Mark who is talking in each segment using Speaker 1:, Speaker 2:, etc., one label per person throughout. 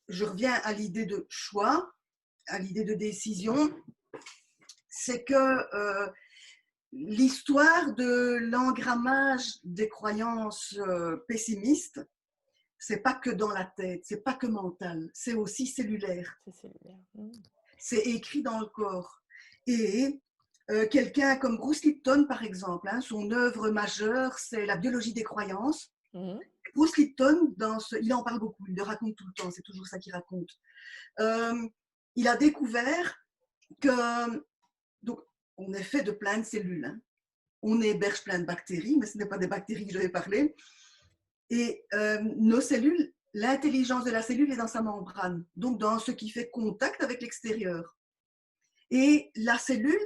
Speaker 1: je reviens à l'idée de choix, à l'idée de décision, c'est que l'histoire de l'engrammage des croyances pessimistes, c'est pas que dans la tête, c'est pas que mental, c'est aussi cellulaire.
Speaker 2: C'est cellulaire.
Speaker 1: C'est écrit dans le corps. Et quelqu'un comme Bruce Lipton, par exemple, hein, son œuvre majeure, c'est la biologie des croyances.
Speaker 2: Mhm.
Speaker 1: Bruce Lipton, il en parle beaucoup, il le raconte tout le temps, c'est toujours ça qu'il raconte. Il a découvert que, donc, on est fait de plein de cellules. Hein. On héberge plein de bactéries, mais ce n'est pas des bactéries que je vais parler. Et nos cellules, l'intelligence de la cellule est dans sa membrane, donc dans ce qui fait contact avec l'extérieur. Et la cellule,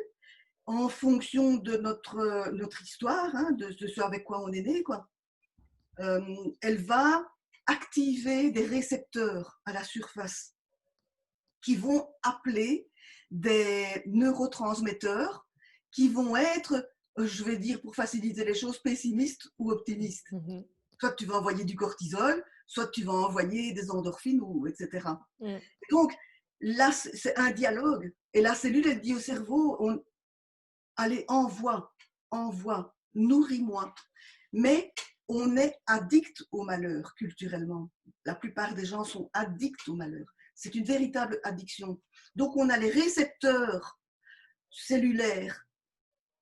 Speaker 1: en fonction de notre histoire, hein, de ce avec quoi on est né, quoi, elle va activer des récepteurs à la surface qui vont appeler des neurotransmetteurs qui vont être, je vais dire pour faciliter les choses, pessimistes ou optimistes.
Speaker 2: Mhm.
Speaker 1: Soit tu vas envoyer du cortisol, soit tu vas envoyer des endorphines, etc.
Speaker 2: Mm.
Speaker 1: Donc là, c'est un dialogue. Et la cellule, elle dit au cerveau, allez, envoie, nourris-moi. Mais on est addict au malheur culturellement. La plupart des gens sont addicts au malheur. C'est une véritable addiction. Donc on a les récepteurs cellulaires,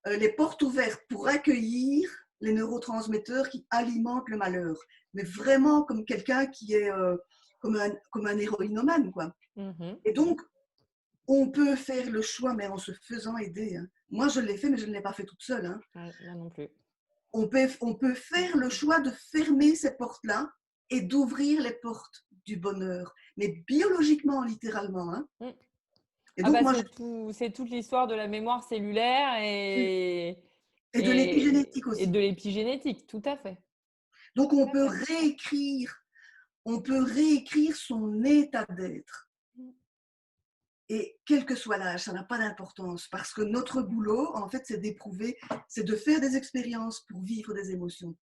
Speaker 1: les portes ouvertes pour accueillir les neurotransmetteurs qui alimentent le malheur. Mais vraiment comme quelqu'un qui est comme un héroïnomane, quoi.
Speaker 2: Mhm.
Speaker 1: Et donc, on peut faire le choix, mais en se faisant aider. Hein. Moi, je l'ai fait, mais je ne l'ai pas fait toute seule. Hein.
Speaker 2: Ouais, moi non plus.
Speaker 1: On peut faire le choix de fermer ces portes-là et d'ouvrir les portes du bonheur, mais biologiquement, littéralement. Hein.
Speaker 2: Mm.
Speaker 1: Et
Speaker 2: Ah
Speaker 1: donc,
Speaker 2: bah
Speaker 1: moi,
Speaker 2: c'est toute l'histoire de la mémoire cellulaire
Speaker 1: et de l'épigénétique
Speaker 2: et
Speaker 1: aussi.
Speaker 2: de l'épigénétique, tout à fait.
Speaker 1: Donc,
Speaker 2: Tout à fait.
Speaker 1: on peut réécrire son état d'être.
Speaker 2: Mm.
Speaker 1: Et quel que soit l'âge, ça n'a pas d'importance parce que notre boulot, en fait, c'est d'éprouver, c'est de faire des expériences pour vivre des émotions.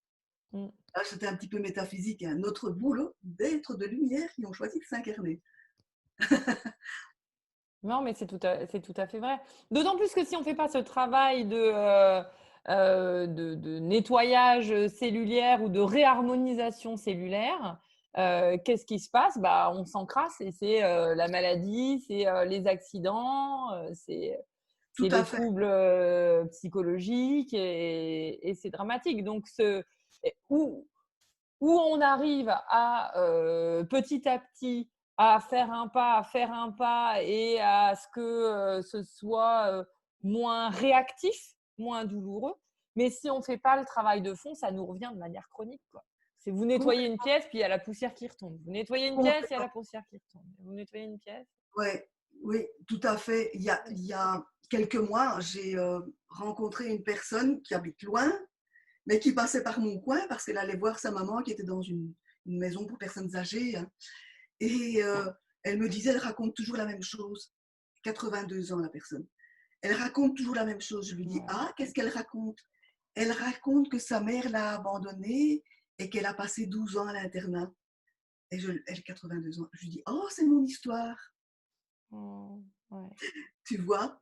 Speaker 2: Mm.
Speaker 1: Là, c'était un petit peu métaphysique. Hein. Notre boulot, d'être de lumière qui ont choisi de s'incarner.
Speaker 2: Non, mais c'est tout à fait vrai. D'autant plus que si on ne fait pas ce travail de nettoyage cellulaire ou de réharmonisation cellulaire, qu'est-ce qui se passe? Bah, on s'encrasse et c'est la maladie, c'est les accidents,
Speaker 1: Tout
Speaker 2: c'est
Speaker 1: à
Speaker 2: les
Speaker 1: fait.
Speaker 2: troubles psychologiques et c'est dramatique. Donc, où, où on arrive à petit à petit à faire un pas et à ce que ce soit moins réactif, moins douloureux. Mais si on ne fait pas le travail de fond, ça nous revient de manière chronique, quoi. C'est vous nettoyez une pièce, puis il y a la poussière qui retombe. Vous nettoyez une pièce, il y a la poussière qui retombe. Vous nettoyez une pièce.
Speaker 1: Ouais, oui, tout à fait. Il y a quelques mois, j'ai rencontré une personne qui habite loin, mais qui passait par mon coin parce qu'elle allait voir sa maman qui était dans une maison pour personnes âgées. Hein. Et elle me disait, elle raconte toujours la même chose. 82 ans, la personne. Elle raconte toujours la même chose. Je lui dis,
Speaker 2: Ouais.
Speaker 1: ah, qu'est-ce qu'elle raconte? Elle raconte que sa mère l'a abandonnée et qu'elle a passé 12 ans à l'internat. Elle a 82 ans. Je lui dis, oh, c'est mon histoire.
Speaker 2: Oh, ouais.
Speaker 1: Tu vois?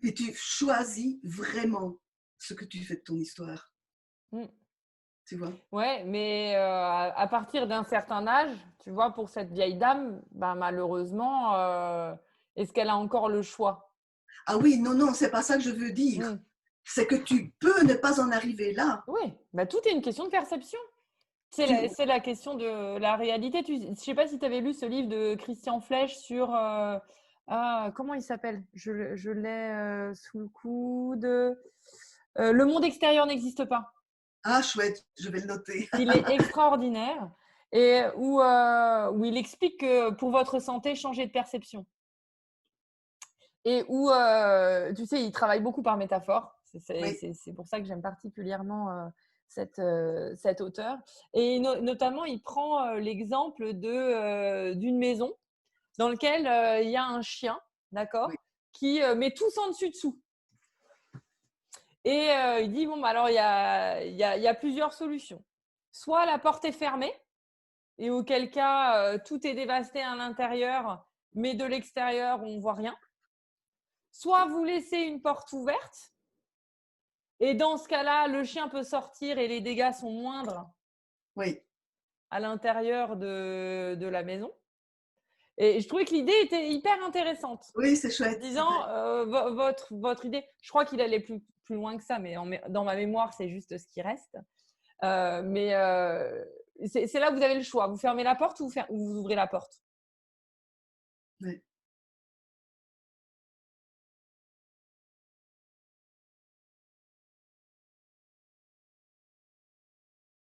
Speaker 1: Et tu choisis vraiment ce que tu fais de ton histoire.
Speaker 2: Mm.
Speaker 1: Tu vois?
Speaker 2: Ouais, mais à partir d'un certain âge, tu vois, pour cette vieille dame, bah, malheureusement, est-ce qu'elle a encore le choix?
Speaker 1: Ah oui, non, non, c'est pas ça que je veux
Speaker 2: Mm.
Speaker 1: dire. C'est que tu peux ne pas en arriver là.
Speaker 2: Oui, bah, tout est une question de perception.
Speaker 1: Tu,
Speaker 2: C'est la question de la réalité. Je ne sais pas si tu avais lu ce livre de Christian Flech sur… comment il s'appelle? Je l'ai sous le coude. Le monde extérieur n'existe pas.
Speaker 1: ah, chouette, je vais le noter.
Speaker 2: Il est extraordinaire et où il explique que pour votre santé, changez de perception. Et où, tu sais, il travaille beaucoup par métaphore.
Speaker 1: Oui,
Speaker 2: C'est pour ça que j'aime particulièrement cet auteur. Et notamment, il prend l'exemple d'une maison dans laquelle il y a un chien,
Speaker 1: oui,
Speaker 2: d'accord, qui met tout en dessus-dessous. Et il dit, bon, bah, alors, il y a plusieurs solutions. Soit la porte est fermée, et auquel cas, tout est dévasté à l'intérieur, mais de l'extérieur, on ne voit rien. Soit vous laissez une porte ouverte et dans ce cas-là, le chien peut sortir et les dégâts sont moindres
Speaker 1: Oui,
Speaker 2: à l'intérieur de la maison. Et je trouvais que l'idée était hyper intéressante.
Speaker 1: oui, c'est
Speaker 2: En
Speaker 1: chouette.
Speaker 2: disant, votre idée, je crois qu'il allait plus loin que ça, mais dans ma mémoire, c'est juste ce qui reste. Mais c'est là où vous avez le choix. Vous fermez la porte ou vous ouvrez la porte.
Speaker 1: Ouais.